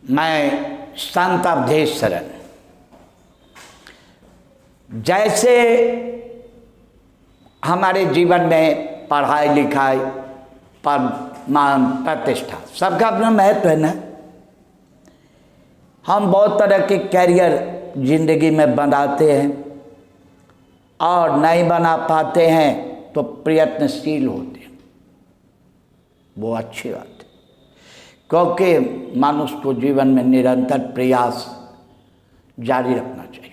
मैं संत अवधेश शरण, जैसे हमारे जीवन में पढ़ाई लिखाई पर मान प्रतिष्ठा सबका अपना महत्व है ना। हम बहुत तरह के कैरियर जिंदगी में बनाते हैं और नहीं बना पाते हैं तो प्रयत्नशील होते हैं, वो अच्छी बात है, क्योंकि मनुष्य को जीवन में निरंतर प्रयास जारी रखना चाहिए,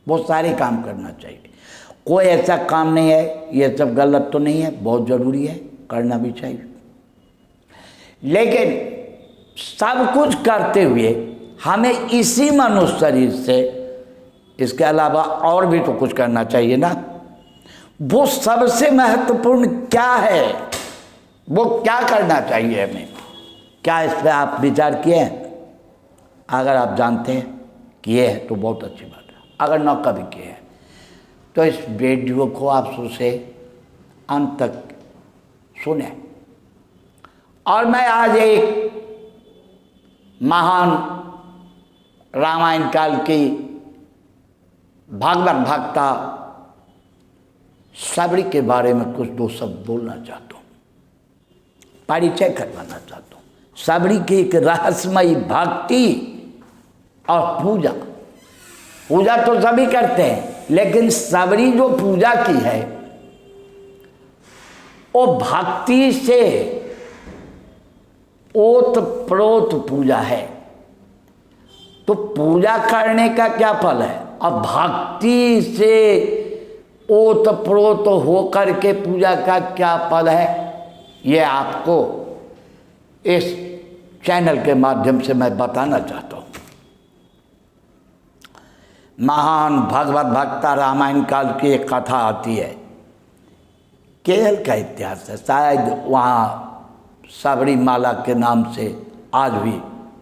वो सारे काम करना चाहिए। कोई ऐसा काम नहीं है, ये सब गलत तो नहीं है, बहुत ज़रूरी है, करना भी चाहिए। लेकिन सब कुछ करते हुए हमें इसी मनुष्य शरीर से इसके अलावा और भी तो कुछ करना चाहिए ना। वो सबसे महत्वपूर्ण क्या है, वो क्या करना चाहिए हमें, क्या इस पर आप विचार किए हैं? अगर आप जानते हैं किए हैं तो बहुत अच्छी बात है, अगर न कभी किए हैं तो इस वीडियो को आप शुरू से अंत तक सुने। और मैं आज एक महान रामायण काल की भागवत भक्ता सबरी के बारे में कुछ दो शब्द बोलना चाहता हूँ, परिचय करवाना चाहता हूँ। सबरी की एक रहस्यमयी भक्ति और पूजा, पूजा तो सभी करते हैं, लेकिन सबरी जो पूजा की है वो भक्ति से ओत प्रोत पूजा है। तो पूजा करने का क्या फल है, और भक्ति से ओत प्रोत होकर के पूजा का क्या फल है, ये आपको इस चैनल के माध्यम से मैं बताना चाहता हूँ। महान भगवत भक्ता रामायण काल की एक कथा आती है, केरल का इतिहास है। शायद वहाँ सबरीमाला के नाम से आज भी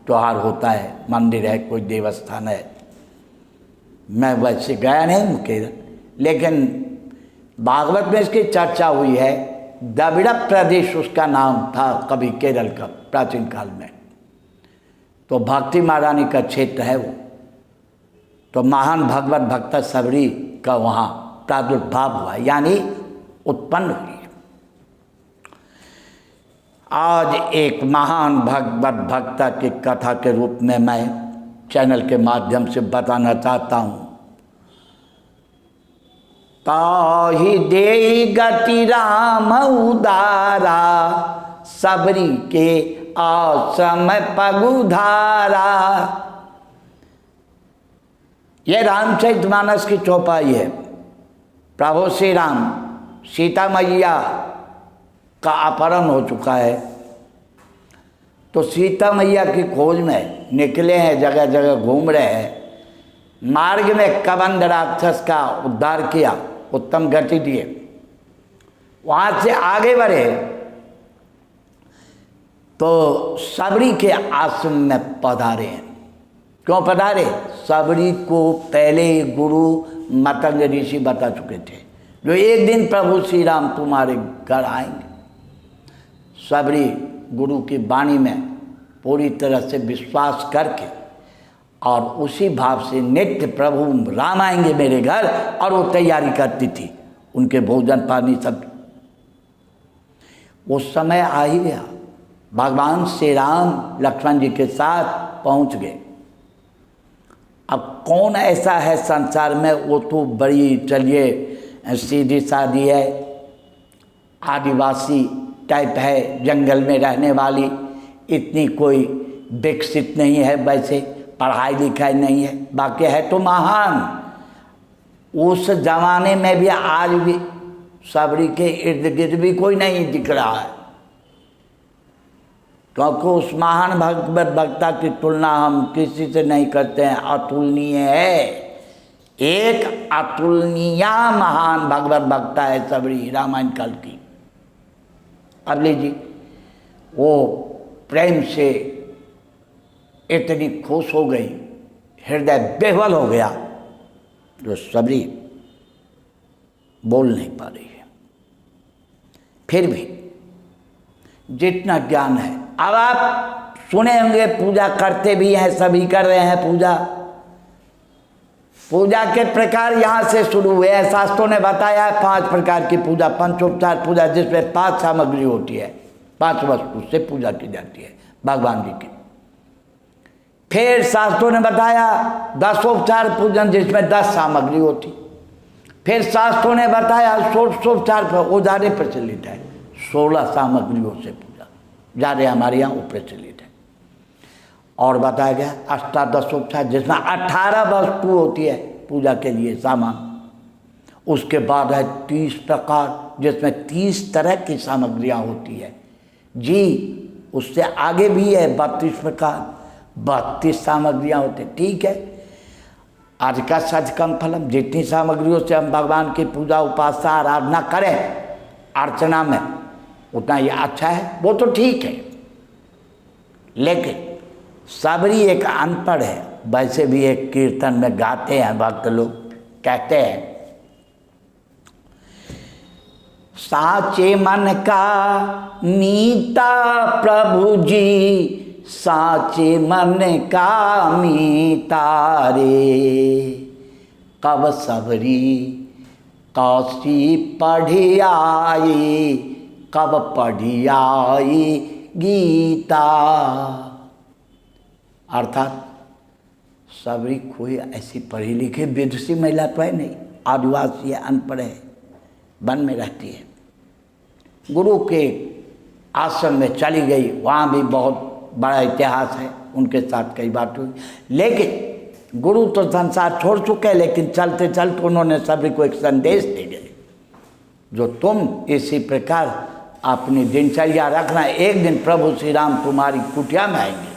त्योहार होता है, मंदिर है, कोई देवस्थान है। मैं वैसे गया नहीं हूँ केरल, लेकिन भागवत में इसकी चर्चा हुई है। द्रविड़ प्रदेश उसका नाम था कभी केरल का, प्राचीन काल में। तो भक्ति महारानी का क्षेत्र है वो। तो महान भगवत भक्ता सबरी का वहाँ प्रादुर्भाव हुआ, यानी उत्पन्न हुई। आज एक महान भगवत भक्ता की कथा के रूप में मैं चैनल के माध्यम से बताना चाहता हूँ। ताहि देई गति राम उदारा, सबरी के आश्रम पगुधारा। यह रामचरितमानस की चौपाई है। प्रभु श्री राम सीता मैया का अपहरण हो चुका है, तो सीता मैया की खोज में निकले हैं, जगह जगह घूम रहे हैं। मार्ग में कबंध राक्षस का उद्धार किया, उत्तम गति दिए, वहाँ से आगे बढ़े तो सबरी के आश्रम में पधारे हैं। क्यों पधारे? सबरी को पहले गुरु मतंग ऋषि बता चुके थे, जो एक दिन प्रभु श्री राम तुम्हारे घर आएंगे। सबरी गुरु की वाणी में पूरी तरह से विश्वास करके और उसी भाव से नित्य प्रभु राम आएंगे मेरे घर, और वो तैयारी करती थी, उनके भोजन पानी सब। वो समय आ ही गया, भगवान श्री राम लक्ष्मण जी के साथ पहुंच गए। अब कौन ऐसा है संसार में, वो तो बड़ी चलिए सीधी सादी है, आदिवासी टाइप है, जंगल में रहने वाली, इतनी कोई विकसित नहीं है, वैसे पढ़ाई लिखाई नहीं है, बाकी है तो महान। उस जमाने में भी आज भी सबरी के इर्द गिर्द भी कोई नहीं दिख रहा है, क्योंकि उस महान भगवत भक्ता की तुलना हम किसी से नहीं करते हैं। अतुलनीय है, एक अतुलनीय महान भगवत भक्ता है सबरी रामायण काल की। अब लीजिए, वो प्रेम से इतनी खुश हो गई, हृदय बेहवल हो गया, जो सबरी बोल नहीं पा रही है। फिर भी जितना ज्ञान है, अब आप सुने होंगे, पूजा करते भी हैं, सभी कर रहे हैं पूजा। पूजा के प्रकार यहाँ से शुरू हुए हैं। शास्त्रों ने बताया है 5 प्रकार की पूजा, पंचोपचार पूजा, जिसमें 5 सामग्री होती है, 5 वस्तु से पूजा की जाती है भगवान जी की। फिर शास्त्रों ने बताया 10उपचार पूजन, जिसमें 10 सामग्री होती। फिर शास्त्रों ने बताया 16उपचार पर, वो ज़्यादा प्रचलित है, 16 सामग्रियों से पूजा ज़्यादा हमारे यहाँ प्रचलित है। और बताया गया अष्टादशोपचार, जिसमें 18 वस्तु होती है पूजा के लिए सामान। उसके बाद है 30 प्रकार, जिसमें 30 तरह की सामग्रियाँ होती है जी। उससे आगे भी है 32 प्रकार, 32 सामग्रियाँ होती है। ठीक है, आज का सच कम फलम, जितनी सामग्रियों से हम भगवान की पूजा उपासना आराधना करें अर्चना में, उतना ही अच्छा है, वो तो ठीक है। लेकिन सबरी एक अनपढ़ है, वैसे भी एक कीर्तन में गाते हैं भक्त लोग, कहते हैं साचे मन का मीता प्रभु जी, साचे मन का मीता रे, कब सबरी काशी पढ़ी आई, कब पढ़ी आई गीता। अर्थात सबरी कोई ऐसी पढ़ी लिखी विदुषी महिला तो है नहीं, आदिवासी है, अनपढ़ है, वन में रहती है, गुरु के आश्रम में चली गई, वहाँ भी बहुत बड़ा इतिहास है, उनके साथ कई बात हुई। लेकिन गुरु तो संसार छोड़ चुके, लेकिन चलते चलते उन्होंने सभी को एक संदेश दे दिया, जो तुम इसी प्रकार अपनी दिनचर्या रखना, एक दिन प्रभु श्री राम तुम्हारी कुटिया में आएंगे।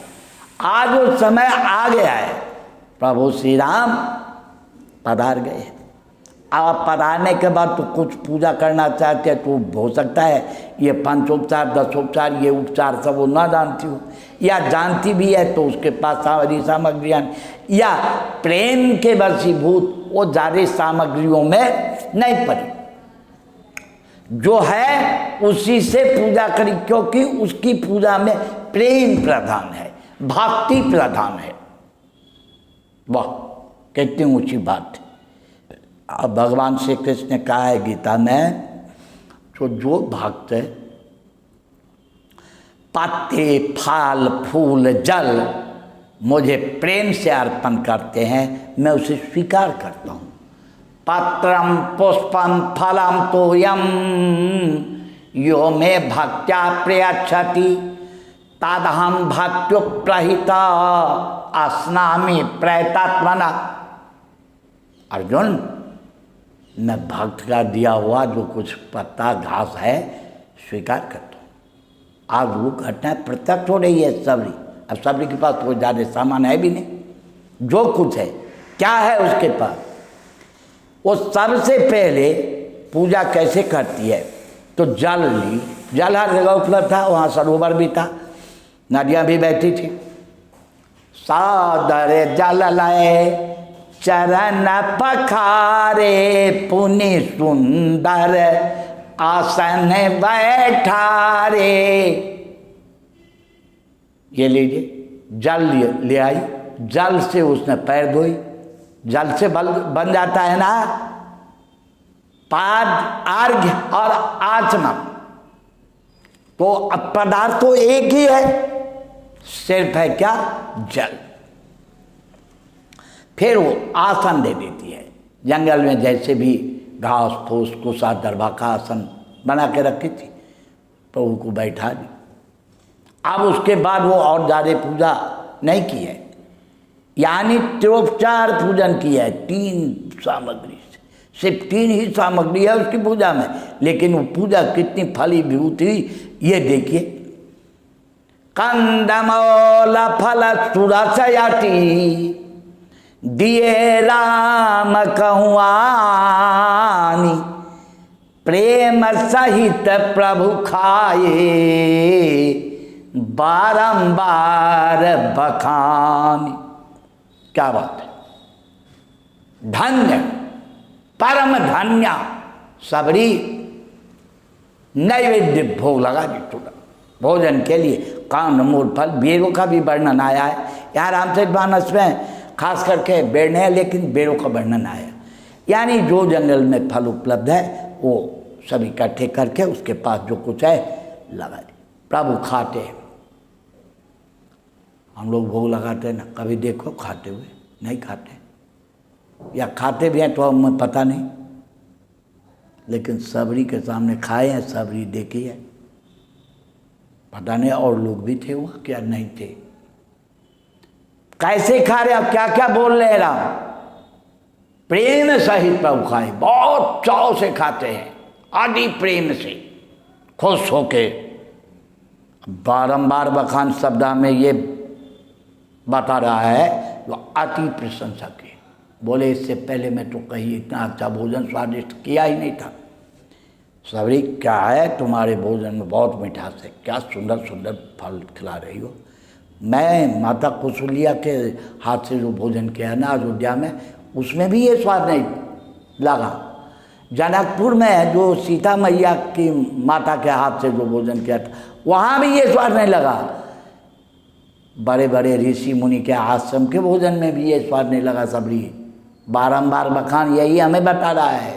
आज वो समय आ गया है, प्रभु श्री राम पधार गए हैं। अब पधारने के बाद तो कुछ पूजा करना चाहते हैं तो हो सकता है ये पंचोपचार 10उपचार ये उपचार सब वो ना जानती हो, या जानती भी है तो उसके पास सारी सामग्रियाँ, या प्रेम के वशीभूत वो ज़्यादा सामग्रियों में नहीं पड़ी, जो है उसी से पूजा करी, क्योंकि उसकी पूजा में प्रेम प्रधान है, भक्ति प्रधान है। वाह, कितनी ऊंची बात है। अब भगवान श्री कृष्ण ने कहा है गीता में, तो जो भक्त पत्ते फल फूल जल मुझे प्रेम से अर्पण करते हैं, मैं उसे स्वीकार करता हूँ। पत्रम पुष्पम फलम तोयम यो मे भक्त्या प्रयच्छति, तदहम भक्त्युप्रहिता अस्नामि प्रयतात्मना। अर्जुन, मैं भक्त का दिया हुआ जो कुछ पत्ता घास है स्वीकार करता हूँ। आज वो घटना प्रत्यक्ष हो रही है सबरी। अब सबरी के पास कोई ज़्यादा सामान है भी नहीं, जो कुछ है क्या है उसके पास, वो सबसे पहले पूजा कैसे करती है, तो जल ली, जल हर जगह उपलब्ध था, वहाँ सरोवर भी था, नदियाँ भी बहती थी। सादर जल लाए चरण पखारे, पुनि सुंदर आसन बैठारे। ये लीजिए, जल ले आई, जल से उसने पैर धोई, जल से बन जाता है ना पाद, अर्घ्य और आचमन। तो अब पदार्थ तो एक ही है, सिर्फ है क्या, जल। फिर वो आसन दे देती है, जंगल में जैसे भी घास फूस कुसा दरबा का आसन बना के रखी थी, प्रभु को बैठा दी। अब उसके बाद वो और ज़्यादा पूजा नहीं की है, यानी त्रिोपचार पूजन किया है 3 सामग्री से, सिर्फ 3 ही सामग्री है उसकी पूजा में। लेकिन वो पूजा कितनी फली विभूत हुई ये देखिए। कंदमूल फल सुरसयति, दिए राम कहुआनी, प्रेम सहित प्रभु खाए, बारंबार बखानी। क्या बात है, धन्य परम धन्य सबरी नैवेद्य भोग लगा दी थोड़ा भोजन के लिए, कांड मूल फल बेरों का भी वर्णन आया है। यहाँ रामचरितमानस में खास करके बेर है, लेकिन बेरों का वर्णन आया। यानी जो जंगल में फल उपलब्ध है वो सब इकट्ठे करके उसके पास जो कुछ है लगा दे। प्रभु खाते हैं, हम लोग भोग लगाते हैं ना, कभी देखो खाते हुए? नहीं खाते, या खाते भी हैं तो हमें पता नहीं, लेकिन सबरी के सामने खाए हैं, सबरी देखी है, पता नहीं और लोग भी थे वहाँ क्या नहीं थे। कैसे खा रहे हैं, क्या क्या बोल रहे हैं राम? प्रेम सहित प्रभु खाए, बहुत चाव से खाते हैं, आदि प्रेम से खुश होके। बारंबार बखान शब्द में ये बता रहा है जो अति प्रशंसा की। बोले इससे पहले मैं तो कहीं इतना अच्छा भोजन स्वादिष्ट किया ही नहीं था। सबरी क्या है तुम्हारे भोजन में बहुत मिठास है, क्या सुंदर सुंदर फल खिला रही हो। मैं माता कुशलिया के हाथ से जो भोजन किया ना अयोध्या में, उसमें भी ये स्वाद नहीं लगा। जनकपुर में जो सीता मैया की माता के हाथ से जो भोजन किया था, वहाँ भी ये स्वाद नहीं लगा। बड़े बड़े ऋषि मुनि के आश्रम के भोजन में भी ये स्वाद नहीं लगा। सबरी बारंबार बखान यही हमें बता रहा है,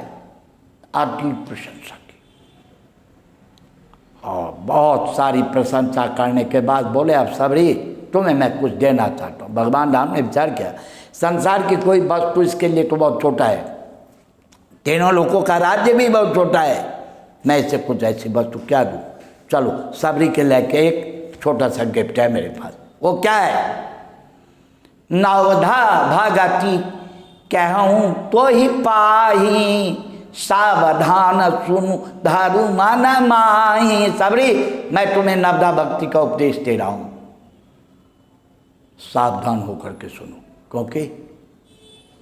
अति प्रशंसा की। और बहुत सारी प्रशंसा करने के बाद बोले अब सबरी तुम्हें मैं कुछ देना चाहता हूँ। भगवान राम ने विचार किया, संसार की कोई वस्तु इसके लिए तो बहुत छोटा है, तीनों लोगों का राज्य भी बहुत छोटा है, मैं इसे कुछ ऐसी वस्तु क्या दूँ। चलो सबरी के लेके एक छोटा सा गिफ्ट है मेरे पास। वो क्या है? नवधा भगति कहूँ तो ही पाही, सावधान सुनु धरु मन माही। सबरी मैं तुम्हें नवधा भक्ति का उपदेश दे रहा हूँ, सावधान होकर के सुनो, क्योंकि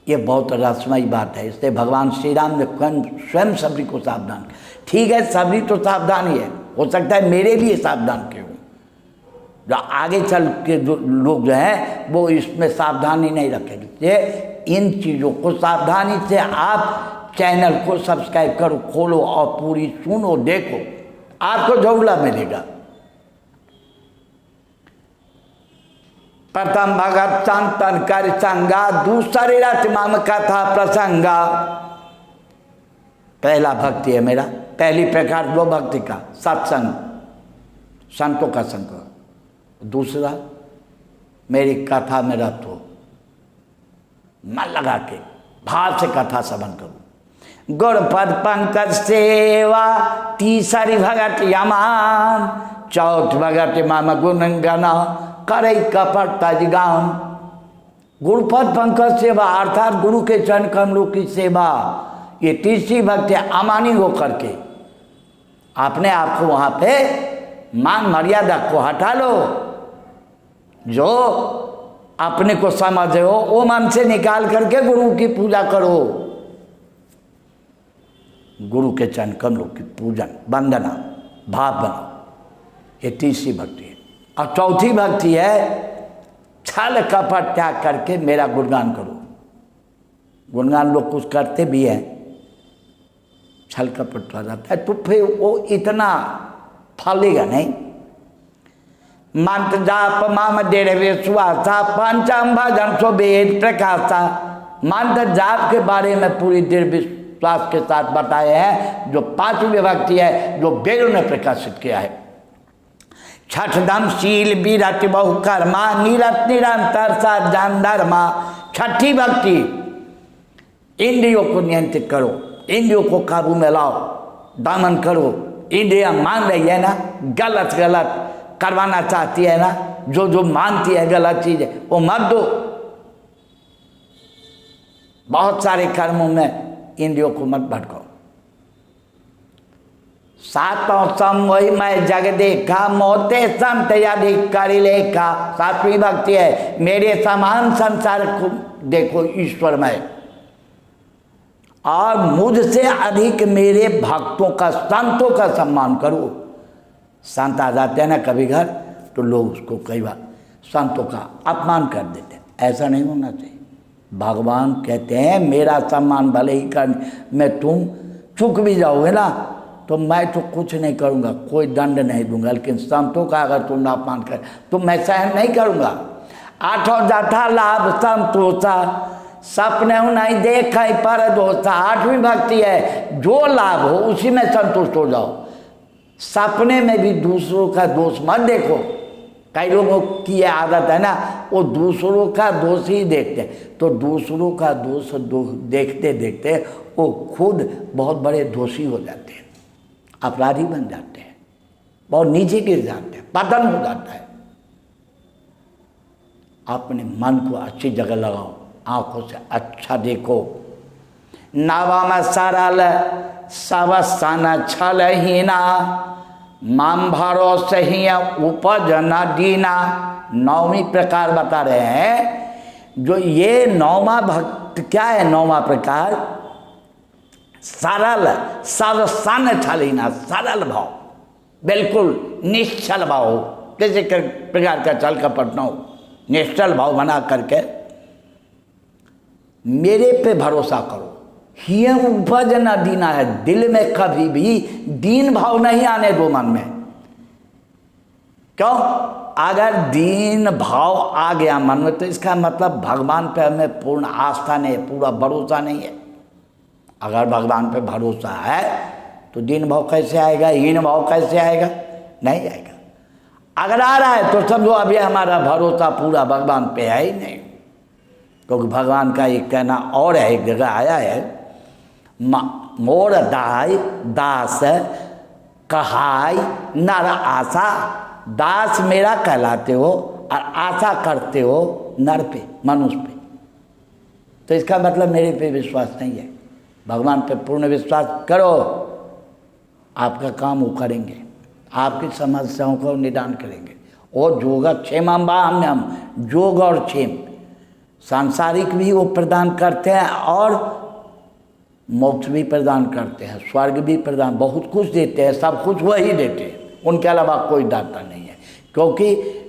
ये बहुत रहस्यमयी बात है। इसलिए भगवान श्री राम ने स्वयं सबरी को सावधान किया। ठीक है, सबरी तो सावधान ही है, हो सकता है मेरे लिए सावधान के हो, जो आगे चल के जो लोग जो हैं वो इसमें सावधानी नहीं रखेंगे। ये इन चीज़ों को सावधानी से आप चैनल को सब्सक्राइब करो, खोलो और पूरी सुनो, देखो, आपको जरूर मिलेगा। प्रथम भगत संतन कर संगा, दूसरी रथ मम कथा प्रसंगा। पहला भक्ति है मेरा, पहली प्रकार दो भक्ति का सत्संग, संतों का संग। दूसरा मेरी कथा में रत हो, मन लगा के भाव से कथा श्रवण करूं। गुरपद पंकज सेवा, तीसरी भगत यमान, चौथ भगत मम गुण गना, करे कपट तजगाम। गुरुपद पंकज सेवा अर्थात गुरु के चरण कमलों की सेवा, ये तीसरी भक्ति अमानी होकर के अपने आप को वहाँ पे मान मर्यादा को हटा लो। जो अपने को समझ हो वो मन से निकाल करके गुरु की पूजा करो, गुरु के चरण कमलों की पूजन वंदना भाव बनाओ। ये तीसरी भक्ति है। और चौथी भक्ति है छल कपट त्याग करके मेरा गुणगान करो। गुणगान लोग कुछ करते भी हैं, छल कपट हो जाता है तो फिर वो इतना फलेगा नहीं। मंत्र जाप माम डेढ़ विश्वासा, पंचम भजन सो वेद प्रकाशा। मंत्र जाप के बारे में पूरी दृढ़ विश्वास के साथ बताए हैं, जो पांचवी भक्ति है जो वेदों ने प्रकाशित किया है। छठ दम शील विरत बहु कर्मा, निरत निरंतर सज्जन धर्मा। छठी भक्ति इंद्रियों को नियंत्रित करो, इंद्रियों को काबू में लाओ, दमन करो। इंद्रियां मान रही है ना गलत गलत करवाना चाहती है ना, जो जो मानती है गलत चीज है वो मत दो। बहुत सारे कर्मों में इंद्रियों को मत भटकाओ। सातों सम वही मैं जग देखा, मोते संत अधिक करी लेखा। सातवीं भक्ति है मेरे समान संसार को देखो ईश्वरमय, और मुझसे अधिक मेरे भक्तों का संतों का सम्मान करो। संत आ जाते हैं ना कभी घर, तो लोग उसको कई बार संतों का अपमान कर देते हैं, ऐसा नहीं होना चाहिए। भगवान कहते हैं मेरा सम्मान भले ही कर में तुम चूक भी जाओगे ना तो मैं तो कुछ नहीं करूँगा, कोई दंड नहीं दूंगा, लेकिन संतों का अगर तुम अपमान कर तो मैं सहन नहीं करूँगा। आठों जथा लाभ संतोषा, सपने नहीं देख पर दोषा। आठवीं भक्ति है, जो लाभ हो उसी में संतुष्ट हो जाओ, सपने में भी दूसरों का दोष मत देखो। कई लोगों की ये आदत है ना, वो दूसरों का दोष ही देखते हैं, तो दूसरों का दोष देखते देखते वो खुद बहुत बड़े दोषी हो जाते हैं, अपराधी बन जाते हैं, बहुत नीचे गिर जाते हैं, पतन हो जाता है। अपने मन को अच्छी जगह लगाओ, आंखों से अच्छा देखो। नवम सरल सब सन छल हीना, माम भरोसे ही उपज न दीना। नौवीं प्रकार बता रहे हैं, जो ये नौवा भक्त क्या है, नौवा प्रकार सरल सब सन छलीना, सरल भाव, बिल्कुल निश्चल भाव हो, किसी प्रकार का छल कपट न हो, निश्चल भाव बना करके मेरे पे भरोसा करो। ही उपज न दीना है, दिल में कभी भी दीन भाव नहीं आने दो मन में। क्यों? अगर दीन भाव आ गया मन में तो इसका मतलब भगवान पे हमें पूर्ण आस्था नहीं है, पूरा भरोसा नहीं है। अगर भगवान पे भरोसा है तो दीन भाव कैसे आएगा, हीन भाव कैसे आएगा? नहीं आएगा। अगर आ रहा है तो समझो अभी हमारा भरोसा पूरा भगवान पे है ही नहीं, क्योंकि भगवान का एक कहना और है, एक जगह आया है, मोर दाय दास कहाय नर आशा। दास मेरा कहलाते हो और आशा करते हो नर पे, मनुष्य पे। तो इसका मतलब मेरे पे विश्वास नहीं है। भगवान पे पूर्ण विश्वास करो, आपका काम वो करेंगे, आपकी समस्याओं को निदान करेंगे। और योगक्षेमम, योग और क्षेम, सांसारिक भी वो प्रदान करते हैं और मोक्ष भी प्रदान करते हैं, स्वर्ग भी प्रदान, बहुत कुछ देते हैं, सब कुछ वही देते हैं, उनके अलावा कोई दाता नहीं है। क्योंकि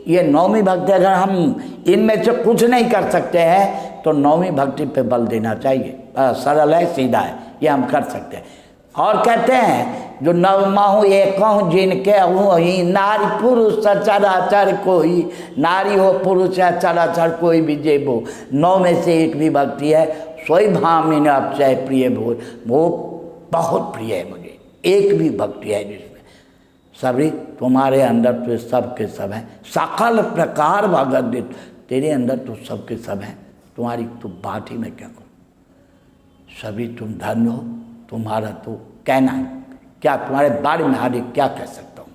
ये नौवीं भक्ति, अगर हम इनमें से कुछ नहीं कर सकते हैं तो नौवीं भक्ति पे बल देना चाहिए। सरल है, सीधा है, ये हम कर सकते हैं। और कहते हैं जो नवमाहु एकहु जिनके हूँ ही, नारी पुरुष सचराचर कोई, नारी हो पुरुष है चराचर कोई भी जेबो। 9 में से एक भी भक्ति है, सोई भामिनी अपचय प्रिय भोज, वो बहुत प्रिय है मुझे। एक भी भक्ति है जिसमें सबरी तुम्हारे अंदर तो सब के सब हैं, सकल प्रकार भगत तेरे अंदर तो सब के सब हैं, तुम्हारी तो बात ही मैं क्या करूँ। सभी तुम धन्य हो, तुम्हारा तो कहना है क्या, तुम्हारे बारे में आगे क्या कह सकता हूँ।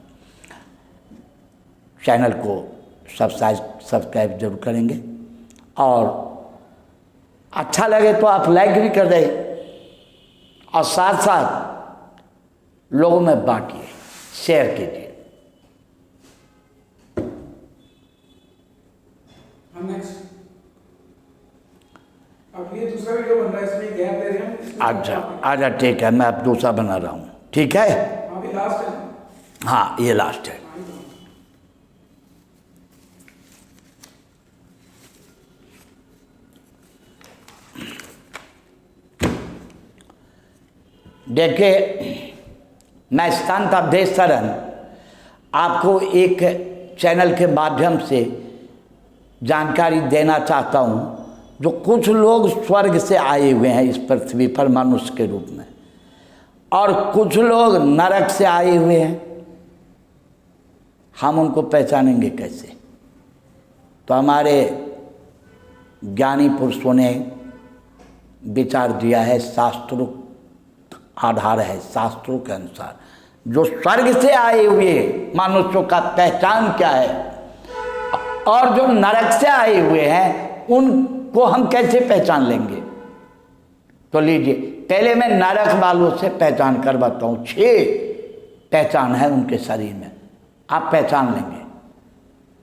चैनल को सब्सक्राइब जरूर करेंगे और अच्छा लगे तो आप लाइक भी कर दें और साथ साथ लोगों में बांटिए, शेयर कीजिए। अब ये दूसरा वीडियो बन रहा है, इसमें गैप दे रहे हैं। अच्छा ठीक है, मैं अब दूसरा बना रहा हूँ, ठीक है। अभी लास्ट है। हाँ ये लास्ट है। देखिए, मैं संत अवधेश शरण आपको एक चैनल के माध्यम से जानकारी देना चाहता हूँ। जो कुछ लोग स्वर्ग से आए हुए हैं इस पृथ्वी पर मनुष्य के रूप में, और कुछ लोग नरक से आए हुए हैं, हम उनको पहचानेंगे कैसे? तो हमारे ज्ञानी पुरुषों ने विचार दिया है, शास्त्रों आधार है, शास्त्रों के अनुसार जो स्वर्ग से आए हुए मनुष्यों का पहचान क्या है, और जो नरक से आए हुए हैं उनको हम कैसे पहचान लेंगे। तो लीजिए, पहले मैं नरक वालों से पहचान करवाता हूँ। 6 पहचान है उनके शरीर में, आप पहचान लेंगे,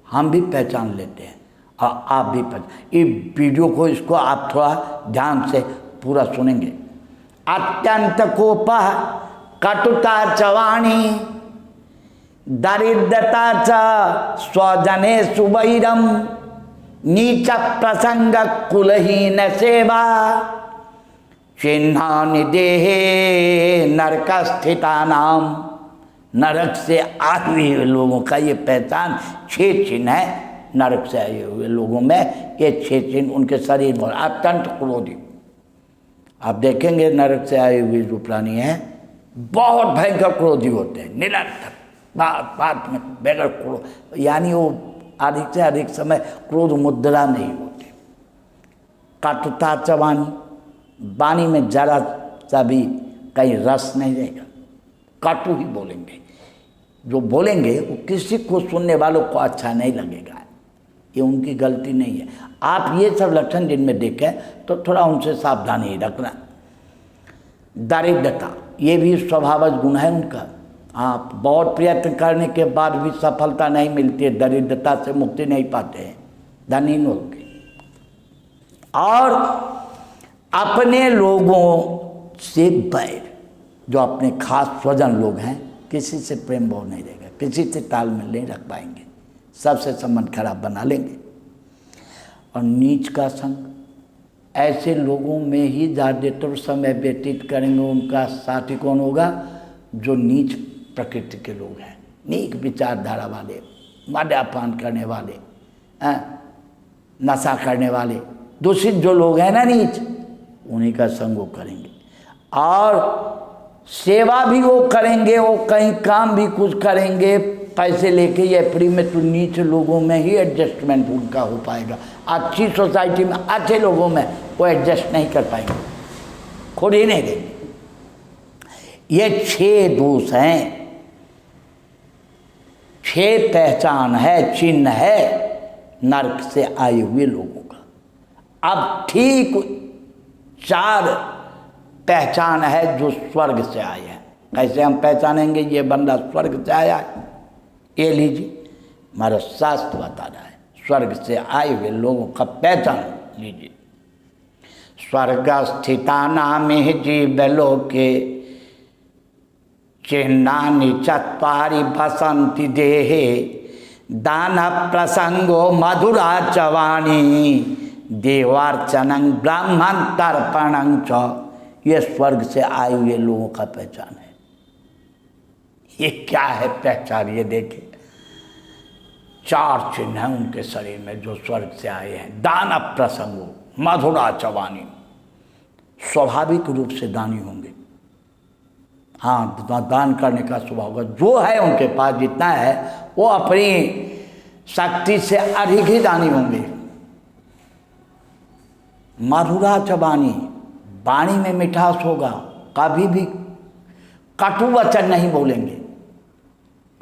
हम भी पहचान लेते हैं और आप भी पहचान। इस वीडियो को, इसको आप थोड़ा ध्यान से पूरा सुनेंगे। अत्यंत कोप, कटुता चवाणी, दरिद्रता च स्वजने सुवैरम, नीच प्रसंग कुलहीन सेवा, चिन्हानि देहे नरक स्थिता नाम, नरक से आए हुए लोगों का ये पहचान 6 चिन्ह है। नरक से आए हुए लोगों में ये 6 चिन्ह उनके शरीर में अत्यंत क्रोधी। आप देखेंगे नरक से आए हुए जो प्राणी हैं बहुत भयंकर क्रोधी होते हैं, निरंतर बात बात में बगैर क्रोध, यानी वो अधिक से अधिक समय क्रोध मुद्रा नहीं होते। कटुता चवानी, वाणी में जरा सा भी कहीं रस नहीं रहेगा, कटु ही बोलेंगे। जो बोलेंगे वो किसी को सुनने वालों को अच्छा नहीं लगेगा, ये उनकी गलती नहीं है। आप ये सब लक्षण जिनमें देखें तो थोड़ा उनसे सावधानी रखना। दरिद्रता, ये भी स्वभावज गुण है उनका। आप बहुत प्रयत्न करने के बाद भी सफलता नहीं मिलती है, दरिद्रता से मुक्ति नहीं पाते हैं, धनी लोग। और अपने लोगों से बैर, जो अपने खास स्वजन लोग हैं, किसी से प्रेम भाव नहीं रहेगा, किसी से तालमेल नहीं रख पाएंगे, सबसे संबंध खराब बना लेंगे। और नीच का संग, ऐसे लोगों में ही ज़्यादातर समय व्यतीत करेंगे। उनका साथी कौन होगा? जो नीच प्रकृति के लोग हैं, नीच विचारधारा वाले, मद्यपान करने वाले, नशा करने वाले, दूषित जो लोग हैं ना नीच, उन्हीं का संग वो करेंगे। और सेवा भी वो करेंगे, वो कहीं काम भी कुछ करेंगे पैसे लेके या फ्री में, तो नीच लोगों में ही एडजस्टमेंट उनका हो पाएगा। अच्छी सोसाइटी में अच्छे लोगों में वो एडजस्ट नहीं कर पाएंगे, खुद ही नहीं देंगे। ये 6 दोष हैं, 6 पहचान है, चिन्ह है नरक से आए हुए लोगों का। अब ठीक 4 पहचान है जो स्वर्ग से आए हैं। कैसे हम पहचानेंगे ये बंदा स्वर्ग से आया है? ये लीजिए, हमारा शास्त्र बता रहा है, स्वर्ग से आए हुए लोगों का पहचान लीजिए। स्वर्ग स्थिता नामे जीवलोके चिन्हानि चत्वारि बसंति देहे दान प्रसंगो मधुरा चवाणी देवार्चनं ब्राह्मण तर्पणं च। ये स्वर्ग से आए हुए लोगों का पहचान है। ये क्या है पहचान? ये देखिए 4 चिन्ह हैं उनके शरीर में जो स्वर्ग से आए हैं। दान प्रसंगो मधुरा चवानी, स्वाभाविक रूप से दानी होंगे। हाँ, दान करने का स्वभाव होगा। जो है उनके पास जितना है वो अपनी शक्ति से अधिक ही दानी होंगे। मधुरा चबानी, वाणी में मिठास होगा, कभी भी कटु वचन नहीं बोलेंगे।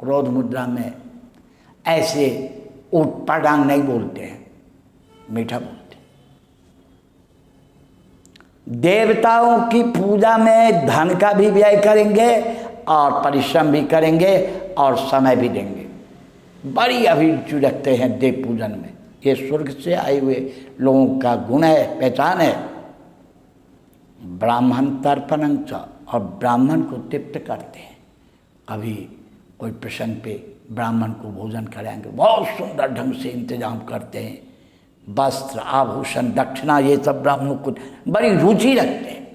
क्रोध मुद्रा में ऐसे उटपटांग नहीं बोलते हैं, मीठा बोलते। देवताओं की पूजा में धन का भी व्यय करेंगे और परिश्रम भी करेंगे और समय भी देंगे। बड़ी अभिरुचि रखते हैं देव पूजन में। ये स्वर्ग से आए हुए लोगों का गुण है, पहचान है। ब्राह्मण तर्पणं च, और ब्राह्मण को तृप्त करते हैं। कभी कोई प्रसंग पे ब्राह्मण को भोजन कराएंगे, बहुत सुंदर ढंग से इंतजाम करते हैं। वस्त्र, आभूषण, दक्षिणा, ये सब ब्राह्मणों को बड़ी रुचि रखते हैं।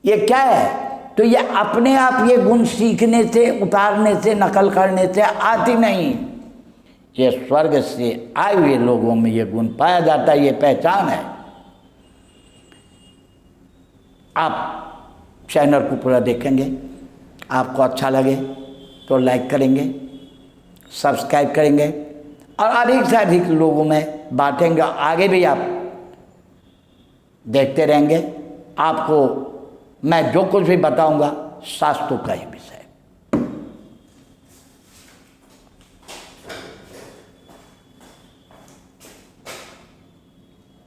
ये क्या है? तो ये अपने आप ये गुण सीखने से, उतारने से, नकल करने से आती नहीं। ये स्वर्ग से आए हुए लोगों में ये गुण पाया जाता है, ये पहचान है। आप चैनल को पूरा देखेंगे, आपको अच्छा लगे तो लाइक करेंगे, सब्सक्राइब करेंगे और अधिक से अधिक लोगों में बांटेंगे। आगे भी आप देखते रहेंगे। आपको मैं जो कुछ भी बताऊंगा शास्त्रों का ही विषय।